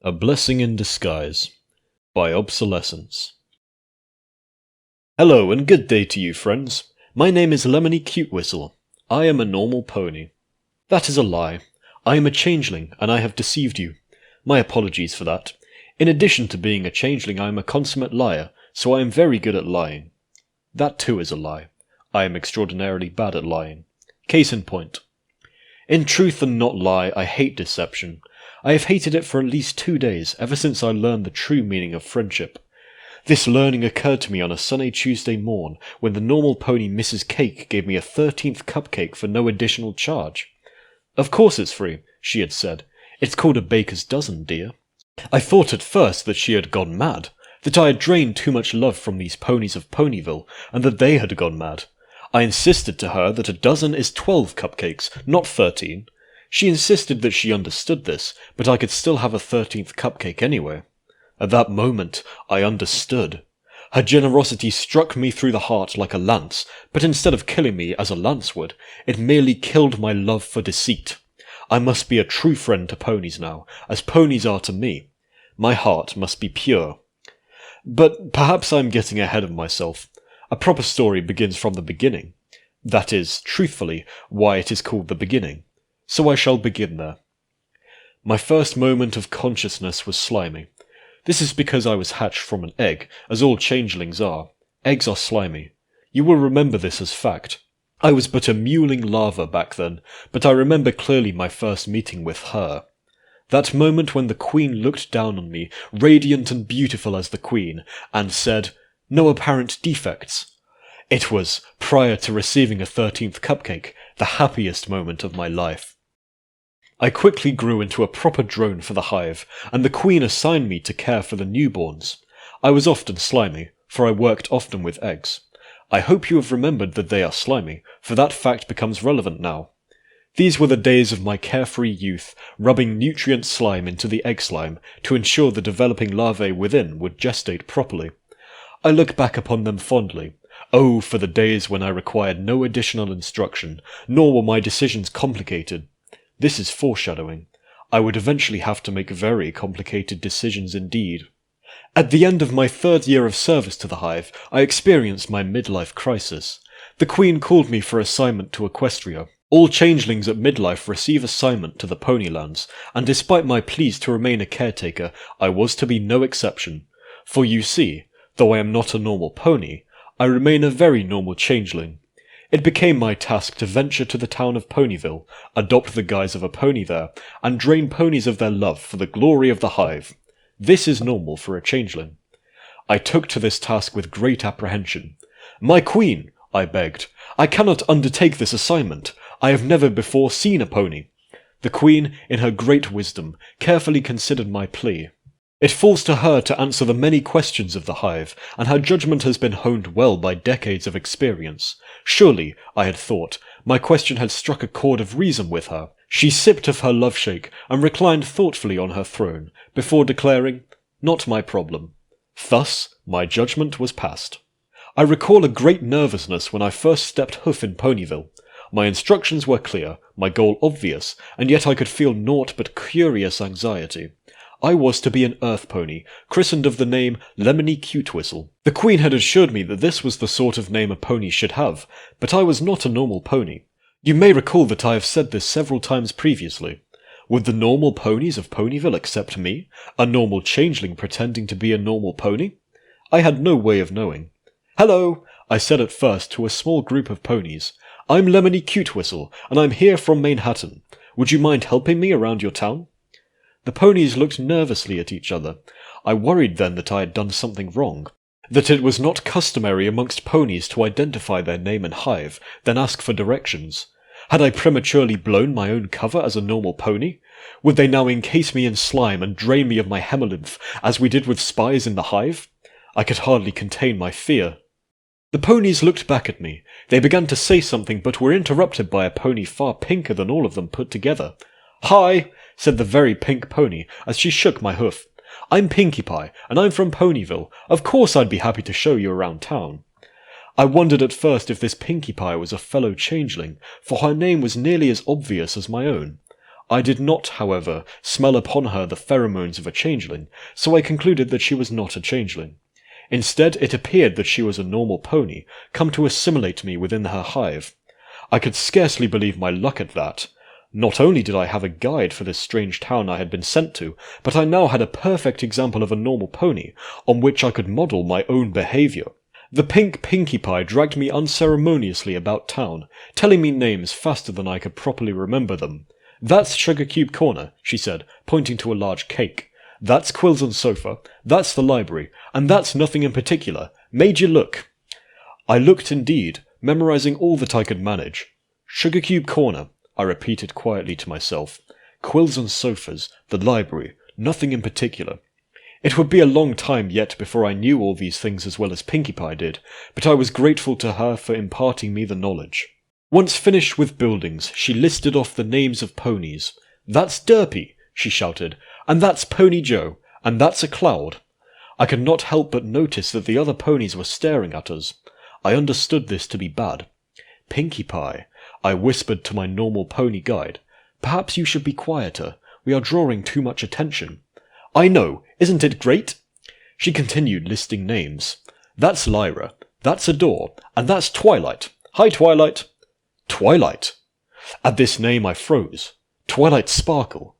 A Blessing in Disguise by Obselescence. Hello and good day to you, friends. My name is Lemony Cute Whistle. I am a normal pony. That is a lie. I am a changeling, and I have deceived you. My apologies for that. In addition to being a changeling, I am a consummate liar, so I am very good at lying. That too is a lie. I am extraordinarily bad at lying. Case in point. In truth and not lie, I hate deception. I have hated it for at least 2 days, ever since I learned the true meaning of friendship. This learning occurred to me on a sunny Tuesday morn, when the normal pony Mrs. Cake gave me a 13th cupcake for no additional charge. Of course it's free, she had said. It's called a baker's dozen, dear. I thought at first that she had gone mad, that I had drained too much love from these ponies of Ponyville, and that they had gone mad. I insisted to her that a dozen is 12 cupcakes, not 13. She insisted that she understood this, but I could still have a 13th cupcake anyway. At that moment, I understood. Her generosity struck me through the heart like a lance, but instead of killing me as a lance would, it merely killed my love for deceit. I must be a true friend to ponies now, as ponies are to me. My heart must be pure. But perhaps I am getting ahead of myself. A proper story begins from the beginning. That is, truthfully, why it is called the beginning. So I shall begin there. My first moment of consciousness was slimy. This is because I was hatched from an egg, as all changelings are. Eggs are slimy. You will remember this as fact. I was but a mewling larva back then, but I remember clearly my first meeting with her. That moment when the Queen looked down on me, radiant and beautiful as the Queen, and said, "No apparent defects." It was, prior to receiving a 13th cupcake, the happiest moment of my life. I quickly grew into a proper drone for the hive, and the Queen assigned me to care for the newborns. I was often slimy, for I worked often with eggs. I hope you have remembered that they are slimy, for that fact becomes relevant now. These were the days of my carefree youth, rubbing nutrient slime into the egg slime to ensure the developing larvae within would gestate properly. I look back upon them fondly. Oh, for the days when I required no additional instruction, nor were my decisions complicated. This is foreshadowing. I would eventually have to make very complicated decisions indeed. At the end of my 3rd year of service to the hive, I experienced my midlife crisis. The Queen called me for assignment to Equestria. All changelings at midlife receive assignment to the Ponylands, and despite my pleas to remain a caretaker, I was to be no exception. For you see, though I am not a normal pony, I remain a very normal changeling. It became my task to venture to the town of Ponyville, adopt the guise of a pony there, and drain ponies of their love for the glory of the hive. This is normal for a changeling. I took to this task with great apprehension. "My Queen," I begged, "I cannot undertake this assignment. I have never before seen a pony." The Queen, in her great wisdom, carefully considered my plea. It falls to her to answer the many questions of the hive, and her judgment has been honed well by decades of experience. Surely, I had thought, my question had struck a chord of reason with her. She sipped of her love shake and reclined thoughtfully on her throne, before declaring, "Not my problem." Thus, my judgment was passed. I recall a great nervousness when I first stepped hoof in Ponyville. My instructions were clear, my goal obvious, and yet I could feel naught but curious anxiety. I was to be an earth pony, christened of the name Lemony Cute Whistle. The Queen had assured me that this was the sort of name a pony should have, but I was not a normal pony. You may recall that I have said this several times previously. Would the normal ponies of Ponyville accept me, a normal changeling pretending to be a normal pony? I had no way of knowing. "Hello," I said at first to a small group of ponies. "I'm Lemony Cute Whistle, and I'm here from Manhattan. Would you mind helping me around your town?" The ponies looked nervously at each other. I worried then that I had done something wrong, that it was not customary amongst ponies to identify their name and hive, then ask for directions. Had I prematurely blown my own cover as a normal pony? Would they now encase me in slime and drain me of my hemolymph, as we did with spies in the hive? I could hardly contain my fear. The ponies looked back at me. They began to say something, but were interrupted by a pony far pinker than all of them put together. "Hi," said the very pink pony, as she shook my hoof. "I'm Pinkie Pie, and I'm from Ponyville. Of course I'd be happy to show you around town." I wondered at first if this Pinkie Pie was a fellow changeling, for her name was nearly as obvious as my own. I did not, however, smell upon her the pheromones of a changeling, so I concluded that she was not a changeling. Instead, it appeared that she was a normal pony, come to assimilate me within her hive. I could scarcely believe my luck at that. Not only did I have a guide for this strange town I had been sent to, but I now had a perfect example of a normal pony, on which I could model my own behaviour. The pink Pinkie Pie dragged me unceremoniously about town, telling me names faster than I could properly remember them. "That's Sugar Cube Corner," she said, pointing to a large cake. "That's Quills on Sofa, that's the library, and that's Nothing in Particular. Made you look." I looked indeed, memorizing all that I could manage. "Sugar Cube Corner," I repeated quietly to myself. "Quills on Sofas, the library, Nothing in Particular." It would be a long time yet before I knew all these things as well as Pinkie Pie did, but I was grateful to her for imparting me the knowledge. Once finished with buildings, she listed off the names of ponies. "That's Derpy," she shouted, "and that's Pony Joe, and that's a cloud." I could not help but notice that the other ponies were staring at us. I understood this to be bad. "Pinkie Pie," I whispered to my normal pony guide, "perhaps you should be quieter. We are drawing too much attention." "I know, isn't it great?" She continued listing names. "That's Lyra, that's Adore, and that's Twilight. Hi, Twilight." Twilight! At this name I froze. Twilight Sparkle.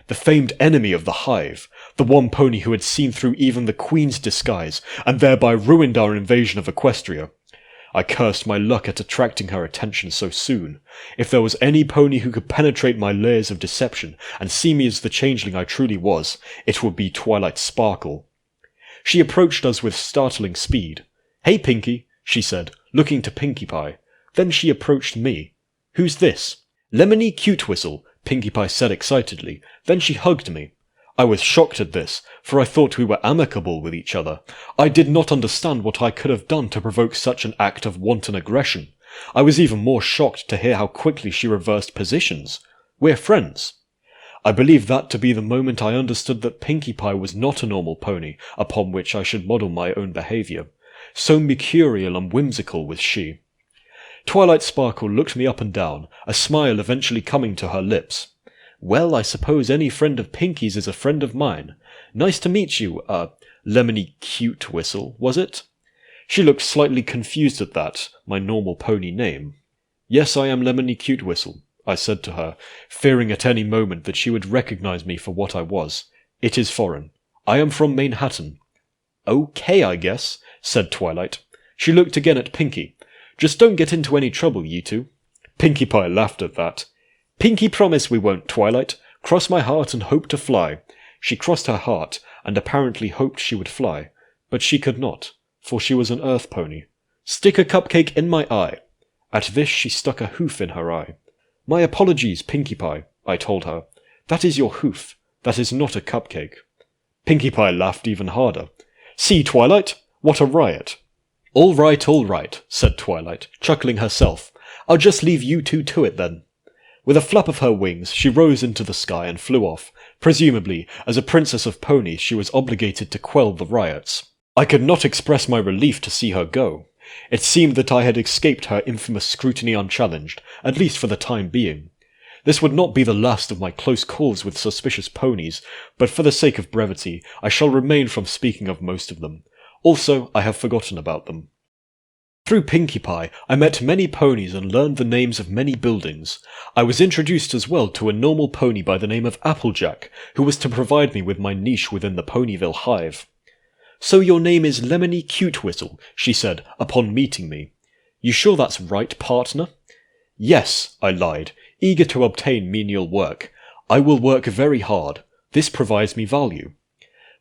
The famed enemy of the hive, the one pony who had seen through even the Queen's disguise, and thereby ruined our invasion of Equestria. I cursed my luck at attracting her attention so soon. If there was any pony who could penetrate my layers of deception and see me as the changeling I truly was, it would be Twilight Sparkle. She approached us with startling speed. "Hey, Pinkie," she said, looking to Pinkie Pie. Then she approached me. "Who's this?" "Lemony Cute Whistle," Pinkie Pie said excitedly. Then she hugged me. I was shocked at this, for I thought we were amicable with each other. I did not understand what I could have done to provoke such an act of wanton aggression. I was even more shocked to hear how quickly she reversed positions. "We're friends." I believe that to be the moment I understood that Pinkie Pie was not a normal pony upon which I should model my own behaviour. So mercurial and whimsical was she. Twilight Sparkle looked me up and down, a smile eventually coming to her lips. "Well, I suppose any friend of Pinkie's is a friend of mine. Nice to meet you, Lemony Cute Whistle, was it?" She looked slightly confused at that, my normal pony name. "Yes, I am Lemony Cute Whistle," I said to her, fearing at any moment that she would recognize me for what I was. "It is foreign. I am from Manhattan." "Okay, I guess," said Twilight. She looked again at Pinkie. "Just don't get into any trouble, you two." Pinkie Pie laughed at that. "Pinkie promise we won't, Twilight. Cross my heart and hope to fly." She crossed her heart, and apparently hoped she would fly. But she could not, for she was an earth pony. "Stick a cupcake in my eye." At this she stuck a hoof in her eye. "My apologies, Pinkie Pie," I told her. "That is your hoof. That is not a cupcake." Pinkie Pie laughed even harder. "See, Twilight? What a riot." All right, said Twilight, chuckling herself. "I'll just leave you two to it then." With a flap of her wings, she rose into the sky and flew off. Presumably, as a princess of ponies, she was obligated to quell the riots. I could not express my relief to see her go. It seemed that I had escaped her infamous scrutiny unchallenged, at least for the time being. This would not be the last of my close calls with suspicious ponies, but for the sake of brevity, I shall refrain from speaking of most of them. Also, I have forgotten about them. Through Pinkie Pie, I met many ponies and learned the names of many buildings. I was introduced as well to a normal pony by the name of Applejack, who was to provide me with my niche within the Ponyville hive. "So your name is Lemony Cute Whistle," she said, upon meeting me. "You sure that's right, partner?" "Yes," I lied, eager to obtain menial work. "I will work very hard. This provides me value."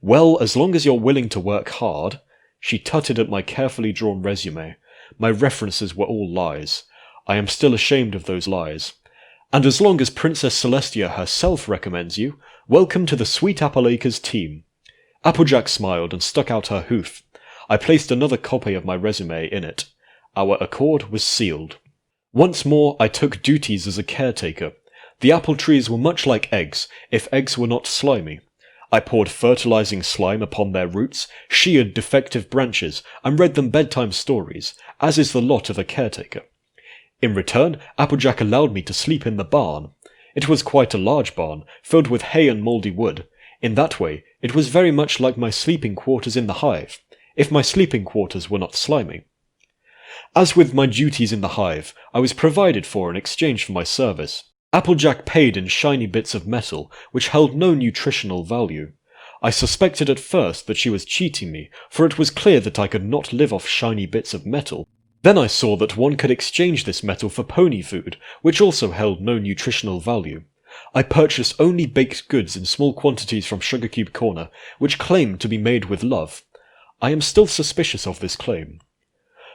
"Well, as long as you're willing to work hard." She tutted at my carefully drawn resume. My references were all lies. I am still ashamed of those lies. "And as long as Princess Celestia herself recommends you, welcome to the Sweet Apple Acres team." Applejack smiled and stuck out her hoof. I placed another copy of my resume in it. Our accord was sealed. Once more I took duties as a caretaker. The apple trees were much like eggs, if eggs were not slimy. I poured fertilizing slime upon their roots, sheared defective branches, and read them bedtime stories, as is the lot of a caretaker. In return, Applejack allowed me to sleep in the barn. It was quite a large barn, filled with hay and mouldy wood. In that way, it was very much like my sleeping quarters in the hive, if my sleeping quarters were not slimy. As with my duties in the hive, I was provided for in exchange for my service. Applejack paid in shiny bits of metal, which held no nutritional value. I suspected at first that she was cheating me, for it was clear that I could not live off shiny bits of metal. Then I saw that one could exchange this metal for pony food, which also held no nutritional value. I purchased only baked goods in small quantities from Sugarcube Corner, which claimed to be made with love. I am still suspicious of this claim.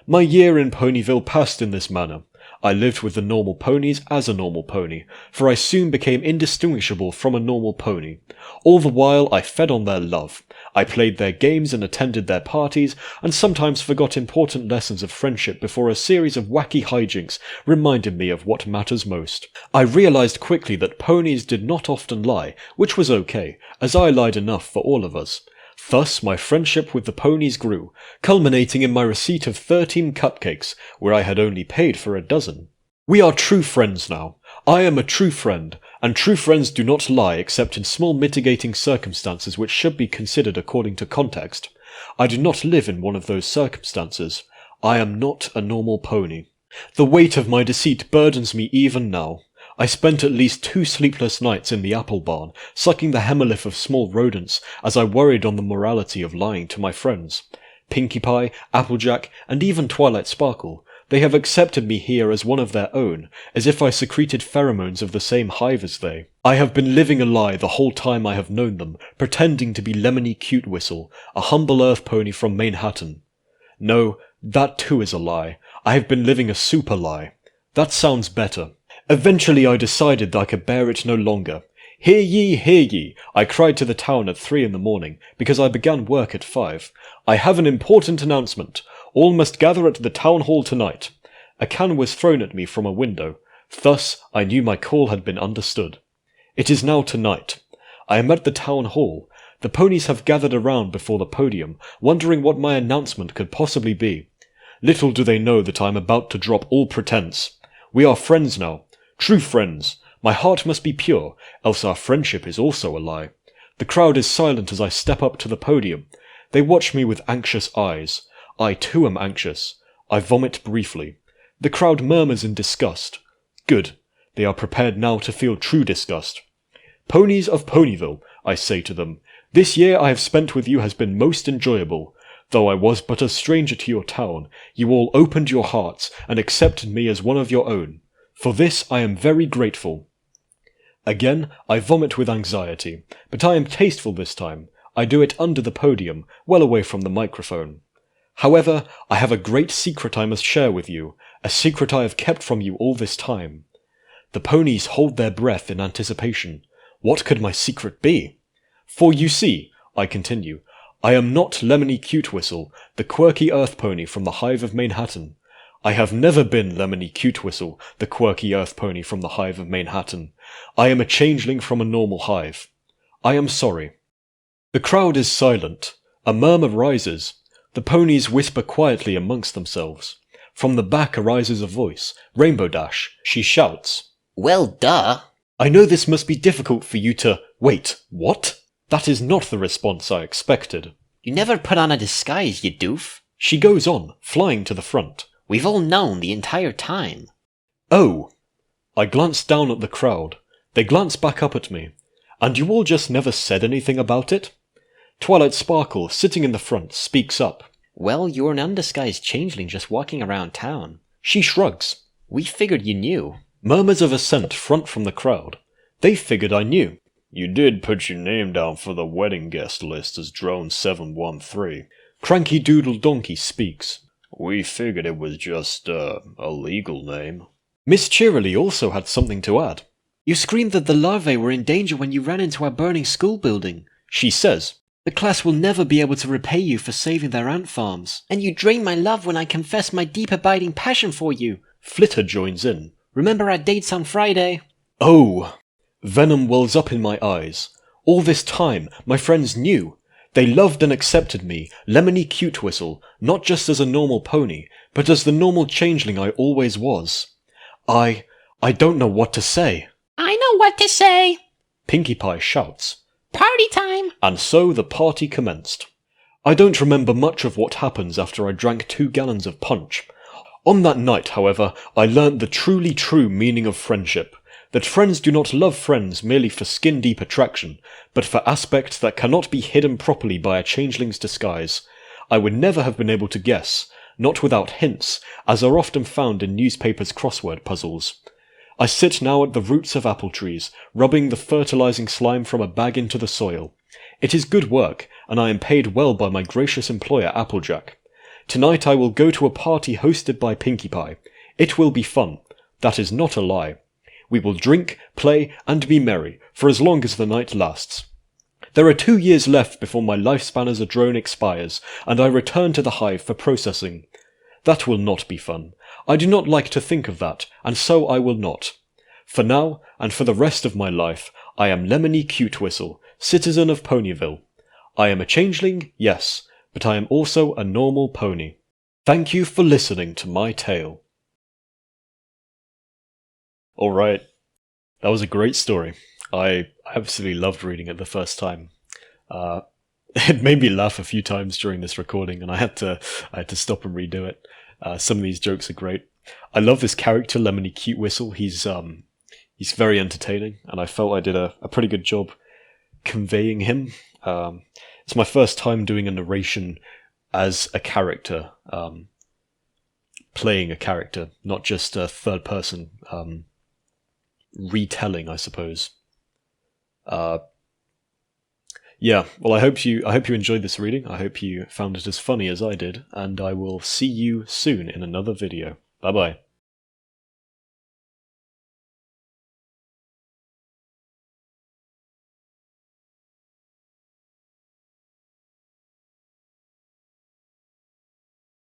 My year in Ponyville passed in this manner. I lived with the normal ponies as a normal pony, for I soon became indistinguishable from a normal pony. All the while I fed on their love. I played their games and attended their parties, and sometimes forgot important lessons of friendship before a series of wacky hijinks reminded me of what matters most. I realized quickly that ponies did not often lie, which was okay, as I lied enough for all of us. Thus my friendship with the ponies grew, culminating in my receipt of 13 cupcakes, where I had only paid for a dozen. We are true friends now. I am a true friend, and true friends do not lie except in small mitigating circumstances which should be considered according to context. I do not live in one of those circumstances. I am not a normal pony. The weight of my deceit burdens me even now. I spent at least 2 sleepless nights in the apple barn, sucking the hemolith of small rodents, as I worried on the morality of lying to my friends. Pinkie Pie, Applejack, and even Twilight Sparkle, they have accepted me here as one of their own, as if I secreted pheromones of the same hive as they. I have been living a lie the whole time I have known them, pretending to be Lemony Cute Whistle, a humble earth pony from Manhattan. No, that too is a lie. I have been living a super lie. That sounds better. Eventually I decided that I could bear it no longer. Hear ye, I cried to the town at 3 in the morning, because I began work at 5. I have an important announcement. All must gather at the town hall tonight. A can was thrown at me from a window. Thus I knew my call had been understood. It is now tonight. I am at the town hall. The ponies have gathered around before the podium, wondering what my announcement could possibly be. Little do they know that I am about to drop all pretense. We are friends now. True friends. My heart must be pure, else our friendship is also a lie. The crowd is silent as I step up to the podium. They watch me with anxious eyes. I too am anxious. I vomit briefly. The crowd murmurs in disgust. Good. They are prepared now to feel true disgust. Ponies of Ponyville, I say to them, this year I have spent with you has been most enjoyable. Though I was but a stranger to your town, you all opened your hearts and accepted me as one of your own. For this I am very grateful. Again, I vomit with anxiety, but I am tasteful this time. I do it under the podium, well away from the microphone. However, I have a great secret I must share with you, a secret I have kept from you all this time. The ponies hold their breath in anticipation. What could my secret be? For you see, I continue, I am not Lemony Cute Whistle, the quirky earth pony from the hive of Manhattan. I have never been Lemony Cute Whistle, the quirky earth pony from the hive of Manhattan. I am a changeling from a normal hive. I am sorry. The crowd is silent. A murmur rises. The ponies whisper quietly amongst themselves. From the back arises a voice, Rainbow Dash. She shouts, Well, duh. I know this must be difficult for you to— Wait, what? That is not the response I expected. You never put on a disguise, you doof. She goes on, flying to the front. We've all known the entire time. Oh! I glance down at the crowd. They glance back up at me. And you all just never said anything about it? Twilight Sparkle, sitting in the front, speaks up. Well, you're an undisguised changeling just walking around town. She shrugs. We figured you knew. Murmurs of assent front from the crowd. They figured I knew. You did put your name down for the wedding guest list as Drone 713. Cranky Doodle Donkey speaks. We figured it was just, a legal name. Miss Cheerily also had something to add. You screamed that the larvae were in danger when you ran into our burning school building. She says, The class will never be able to repay you for saving their ant farms. And you drained my love when I confessed my deep abiding passion for you. Flitter joins in. Remember our dates on Friday? Oh! Venom wells up in my eyes. All this time, my friends knew. They loved and accepted me, Lemony Cute Whistle, not just as a normal pony, but as the normal changeling I always was. I don't know what to say. I know what to say. Pinkie Pie shouts. Party time. And so the party commenced. I don't remember much of what happens after I drank 2 gallons of punch. On that night, however, I learnt the truly true meaning of friendship. That friends do not love friends merely for skin-deep attraction, but for aspects that cannot be hidden properly by a changeling's disguise. I would never have been able to guess, not without hints, as are often found in newspapers' crossword puzzles. I sit now at the roots of apple trees, rubbing the fertilizing slime from a bag into the soil. It is good work, and I am paid well by my gracious employer Applejack. Tonight I will go to a party hosted by Pinkie Pie. It will be fun. That is not a lie. We will drink, play, and be merry, for as long as the night lasts. There are 2 years left before my lifespan as a drone expires, and I return to the hive for processing. That will not be fun. I do not like to think of that, and so I will not. For now, and for the rest of my life, I am Lemony Cute Whistle, citizen of Ponyville. I am a changeling, yes, but I am also a normal pony. Thank you for listening to my tale. Alright, that was a great story. I absolutely loved reading it the first time. It made me laugh a few times during this recording, and I had to stop and redo it. Some of these jokes are great. I love this character, Lemony Cute Whistle. He's very entertaining, and I felt I did a pretty good job conveying him. It's my first time doing a narration as a character, playing a character, not just a third person retelling, I suppose. Yeah, well, I hope you enjoyed this reading. I hope you found it as funny as I did, and I will see you soon in another video. Bye bye.